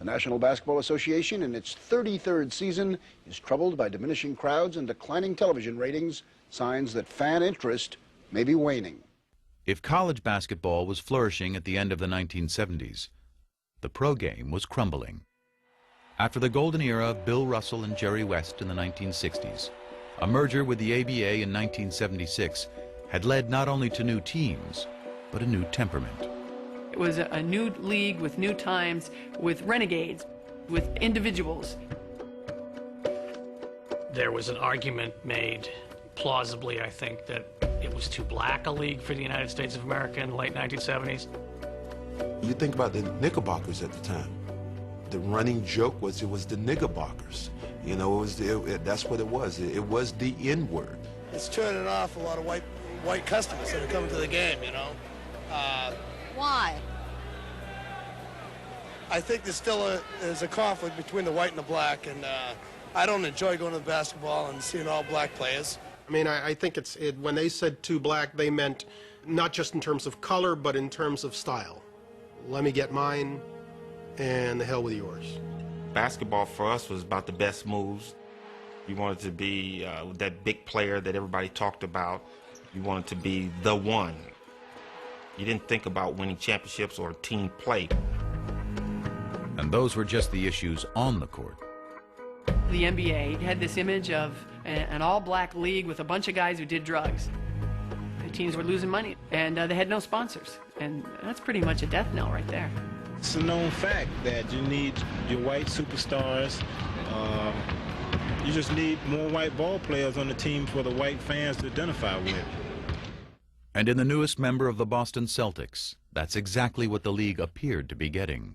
The National Basketball Association, in its 33rd season, is troubled by diminishing crowds and declining television ratings, signs that fan interest may be waning. If college basketball was flourishing at the end of the 1970s, the pro game was crumbling. After the golden era of Bill Russell and Jerry West in the 1960s, a merger with the ABA in 1976 had led not only to new teams, but a new temperament. It was a new league with new times, with renegades, with individuals. There was an argument made, plausibly I think, that it was too black a league for the United States of America in the late 1970s. You think about the Knickerbockers at the time. The running joke was it was the Knickerbockers. You know, that's what it was. It was the N-word. It's turning off a lot of white customers that are coming to the game, you know. Why? I think there's still there's a conflict between the white and the black, and I don't enjoy going to basketball and seeing all black players. I mean, I think when they said too black, they meant not just in terms of color, but in terms of style. Let me get mine, and the hell with yours. Basketball for us was about the best moves. You wanted to be that big player that everybody talked about. You wanted to be the one. You didn't think about winning championships or team play. And those were just the issues on the court. The NBA had this image of an all-black league with a bunch of guys who did drugs. The teams were losing money, and they had no sponsors. And that's pretty much a death knell right there. It's a known fact that you need your white superstars. You just need more white ball players on the team for the white fans to identify with. And in the newest member of the Boston Celtics, that's exactly what the league appeared to be getting.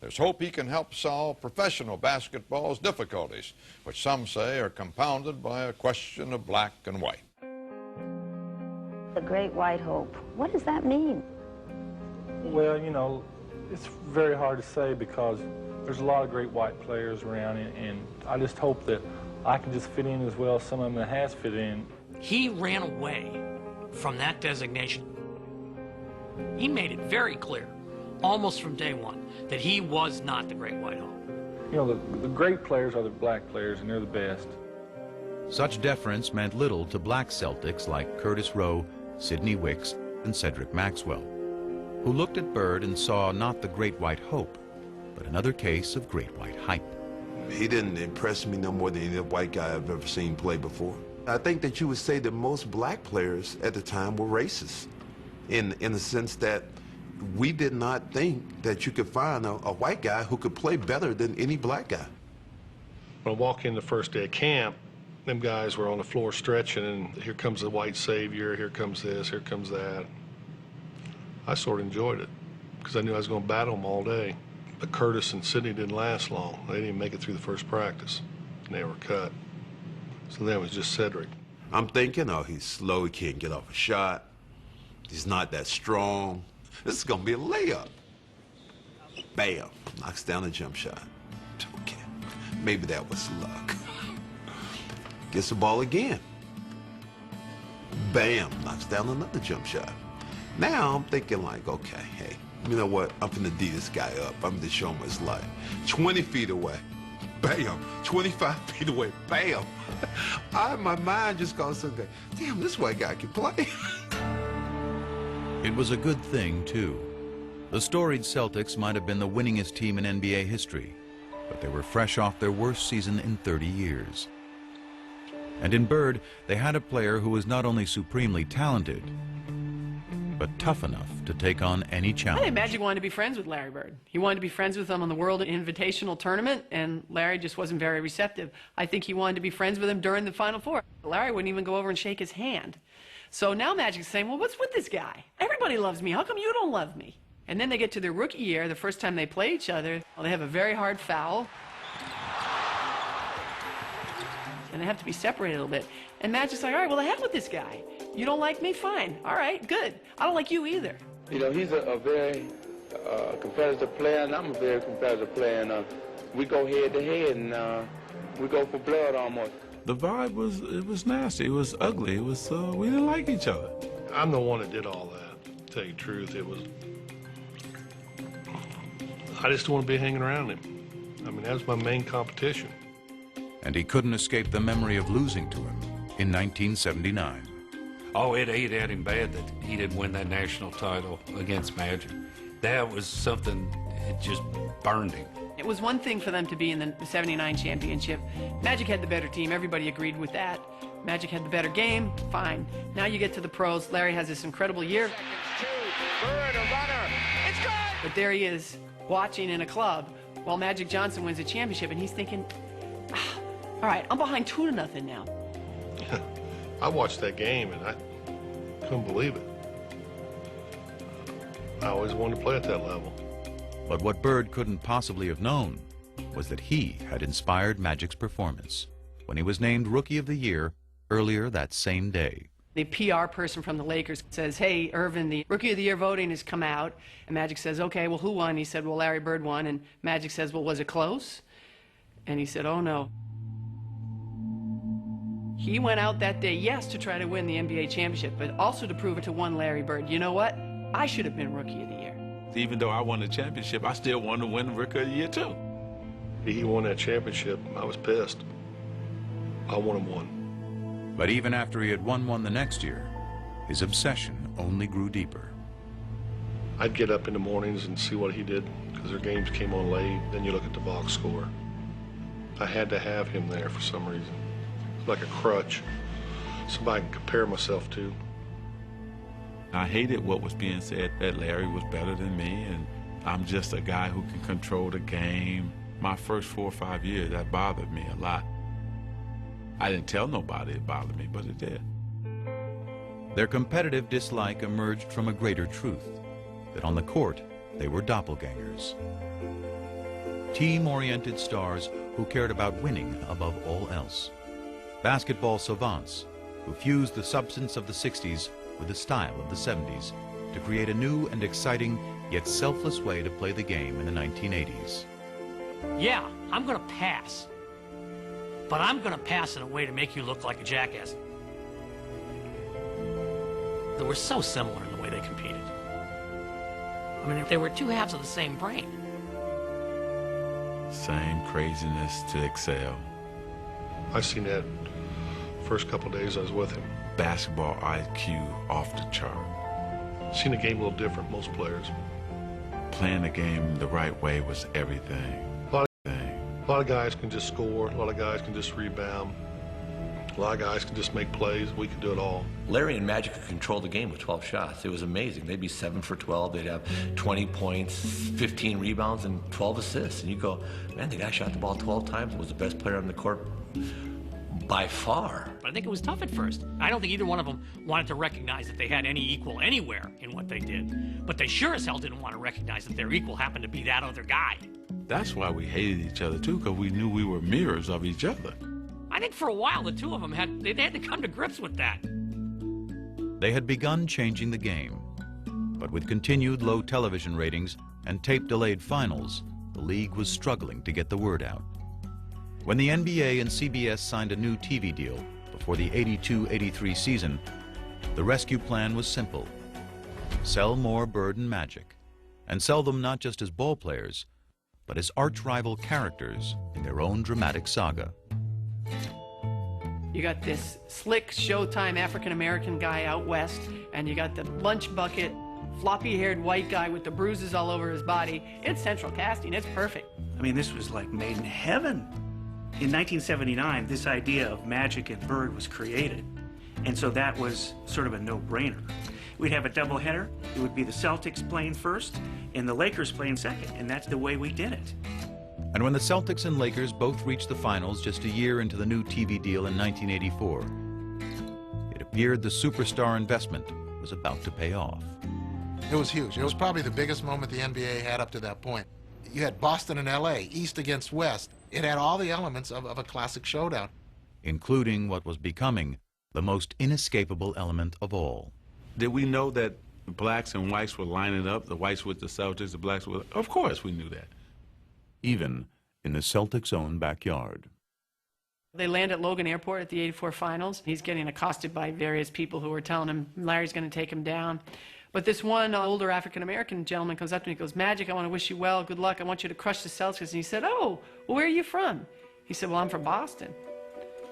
There's hope he can help solve professional basketball's difficulties, which some say are compounded by a question of black and white. The great white hope. What does that mean? Well, you know, it's very hard to say because there's a lot of great white players around, and I just hope that I can just fit in as well as some of them that has fit in. He ran away from that designation. He made it very clear, almost from day one, that he was not the great white hope. You know, the great players are the black players, and they're the best. Such deference meant little to black Celtics like Curtis Rowe, Sidney Wicks, and Cedric Maxwell, who looked at Bird and saw not the great white hope, but another case of great white hype. He didn't impress me no more than any white guy I've ever seen play before. I think that you would say that most black players at the time were racist, in the sense that we did not think that you could find a white guy who could play better than any black guy. When I walked in the first day of camp, them guys were on the floor stretching, and here comes the white savior, here comes this, here comes that. I sort of enjoyed it because I knew I was going to battle them all day. But Curtis and Sidney didn't last long. They didn't even make it through the first practice, and they were cut. So then it was just Cedric. I'm thinking, oh, he's slow, he can't get off a shot. He's not that strong. This is gonna be a layup. Bam, knocks down a jump shot. Okay, maybe that was luck. Gets the ball again. Bam, knocks down another jump shot. Now I'm thinking like, okay, hey, you know what? I'm gonna D this guy up. I'm gonna show him his life. 20 feet away. Bam, 25 feet away, bam. My mind just goes something, damn, this white guy can play. It was a good thing, too. The storied Celtics might have been the winningest team in NBA history, but they were fresh off their worst season in 30 years. And in Bird, they had a player who was not only supremely talented, but tough enough to take on any challenge. I think Magic wanted to be friends with Larry Bird. He wanted to be friends with him on the World Invitational Tournament, and Larry just wasn't very receptive. I think he wanted to be friends with him during the Final Four. Larry wouldn't even go over and shake his hand. So now Magic's saying, well, what's with this guy? Everybody loves me. How come you don't love me? And then they get to their rookie year, the first time they play each other, well, they have a very hard foul. And they have to be separated a little bit. And Magic's like, all right, well, the heck with this guy. You don't like me? Fine. All right, good. I don't like you either. You know, he's a very competitive player, and I'm a very competitive player. And we go head to head, and we go for blood almost. The vibe was nasty. It was ugly. It was we didn't like each other. I'm the one that did all that. To tell you the truth, I just don't want to be hanging around him. I mean, that was my main competition. And he couldn't escape the memory of losing to him in 1979. Oh, it ate at him bad that he didn't win that national title against Magic. That was something, it just burned him. It was one thing for them to be in the 79 championship. Magic had the better team. Everybody agreed with that. Magic had the better game. Fine. Now you get to the pros. Larry has this incredible year. Bird, a runner. It's good! But there he is, watching in a club while Magic Johnson wins a championship, and he's thinking, all right, I'm behind 2-0 now. I watched that game, and I couldn't believe it. I always wanted to play at that level. But what Bird couldn't possibly have known was that he had inspired Magic's performance when he was named Rookie of the Year earlier that same day. The PR person from the Lakers says, hey, Irvin, the Rookie of the Year voting has come out. And Magic says, okay, well, who won? He said, well, Larry Bird won. And Magic says, well, was it close? And he said, oh, no. He went out that day, yes, to try to win the NBA championship, but also to prove it to one Larry Bird. You know what? I should have been Rookie of the Year. Even though I won the championship, I still wanted to win Rookie of the Year, too. He won that championship. I was pissed. I wanted one. But even after he had won one the next year, his obsession only grew deeper. I'd get up in the mornings and see what he did because their games came on late. Then you look at the box score. I had to have him there for some reason. It's like a crutch, somebody I can compare myself to. I hated what was being said that Larry was better than me, and I'm just a guy who can control the game. My first 4 or 5 years, that bothered me a lot. I didn't tell nobody it bothered me, but it did. Their competitive dislike emerged from a greater truth, that on the court, they were doppelgangers. Team-oriented stars who cared about winning above all else. Basketball savants who fused the substance of the 60s with the style of the 70s to create a new and exciting yet selfless way to play the game in the 1980s. Yeah, I'm going to pass. But I'm going to pass in a way to make you look like a jackass. They were so similar in the way they competed. I mean, they were two halves of the same brain. Same craziness to excel. I seen that first couple of days I was with him. Basketball IQ off the chart. Seen the game a little different, most players. Playing the game the right way was everything. A lot of guys can just score. A lot of guys can just rebound. A lot of guys can just make plays. We can do it all. Larry and Magic could control the game with 12 shots. It was amazing. They'd be 7 for 12. They'd have 20 points, 15 rebounds, and 12 assists. And you go, man, the guy shot the ball 12 times and was the best player on the court by far. But I think it was tough at first. I don't think either one of them wanted to recognize that they had any equal anywhere in what they did. But they sure as hell didn't want to recognize that their equal happened to be that other guy. That's why we hated each other, too, because we knew we were mirrors of each other. I think for a while, the two of them had to come to grips with that. They had begun changing the game, but with continued low television ratings and tape-delayed finals, the league was struggling to get the word out. When the NBA and CBS signed a new TV deal before the 82-83 season, the rescue plan was simple. Sell more Bird and Magic, and sell them not just as ball players, but as arch-rival characters in their own dramatic saga. You got this slick Showtime African-American guy out west, and you got the lunch bucket, floppy-haired white guy with the bruises all over his body. It's central casting. It's perfect. I mean, this was like made in heaven. In 1979, this idea of Magic and Bird was created, and so that was sort of a no-brainer. We'd have a doubleheader. It would be the Celtics playing first and the Lakers playing second, and that's the way we did it. And when the Celtics and Lakers both reached the finals just a year into the new TV deal in 1984, it appeared the superstar investment was about to pay off. It was huge. It was probably the biggest moment the NBA had up to that point. You had Boston and LA, East against West. It had all the elements of a classic showdown. Including what was becoming the most inescapable element of all. Did we know that the blacks and whites were lining up, the whites with the Celtics, the blacks with... Of course we knew that. Even in the Celtics' own backyard. They land at Logan Airport at the 84 finals. He's getting accosted by various people who are telling him Larry's going to take him down. But this one older African-American gentleman comes up to me and goes, Magic, I want to wish you well, good luck, I want you to crush the Celtics. And he said, oh, well, where are you from? He said, well, I'm from Boston.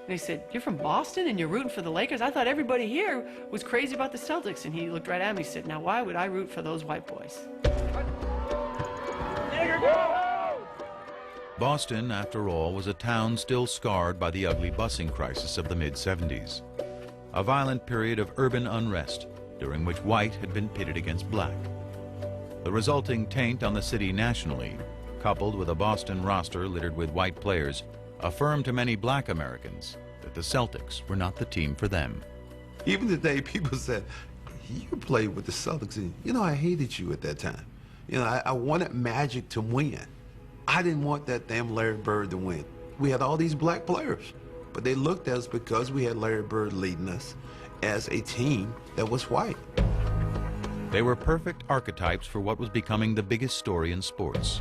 And he said, you're from Boston and you're rooting for the Lakers? I thought everybody here was crazy about the Celtics. And he looked right at me and said, now why would I root for those white boys? Boston, after all, was a town still scarred by the ugly busing crisis of the mid-70s. A violent period of urban unrest during which white had been pitted against black. The resulting taint on the city nationally, coupled with a Boston roster littered with white players, affirmed to many black Americans that the Celtics were not the team for them. Even today, people said, you played with the Celtics, and, you know, I hated you at that time. You know, I wanted Magic to win. I didn't want that damn Larry Bird to win. We had all these black players, but they looked at us because we had Larry Bird leading us as a team that was white. They were perfect archetypes for what was becoming the biggest story in sports.